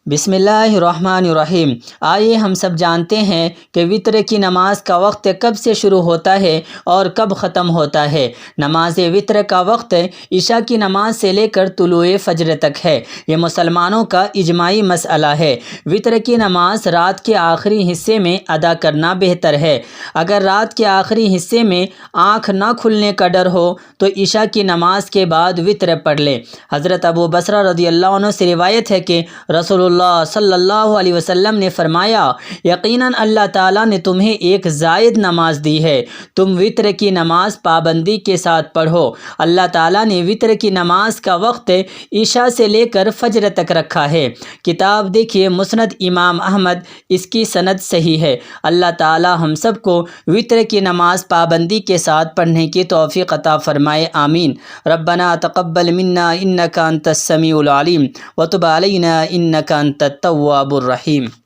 بسم اللہ الرحمن الرحیم۔ آئیے ہم سب جانتے ہیں کہ وطر کی نماز کا وقت کب سے شروع ہوتا ہے اور کب ختم ہوتا ہے۔ نماز وطر کا وقت عشاء کی نماز سے لے کر طلوع فجر تک ہے۔ یہ مسلمانوں کا اجماعی مسئلہ ہے۔ وطر کی نماز رات کے آخری حصے میں ادا کرنا بہتر ہے۔ اگر رات کے آخری حصے میں آنکھ نہ کھلنے کا ڈر ہو تو عشاء کی نماز کے بعد وطر پڑھ لے۔ حضرت ابو بصرہ رضی اللہ عنہ سے روایت ہے کہ رسول اللہ صلی اللہ علیہ وسلم نے فرمایا، یقیناً اللہ تعالیٰ نے تمہیں ایک زائد نماز دی ہے، تم وطر کی نماز پابندی کے ساتھ پڑھو۔ اللہ تعالیٰ نے وطر کی نماز کا وقت عشاء سے لے کر فجر تک رکھا ہے۔ کتاب دیکھیے مسند امام احمد، اس کی سند صحیح ہے۔ اللہ تعالیٰ ہم سب کو وطر کی نماز پابندی کے ساتھ پڑھنے کی توفیق عطا فرمائے، آمین۔ ربنا تقبل منا انک انت السمیع العلیم وتب علینا انک انت التواب الرحیم۔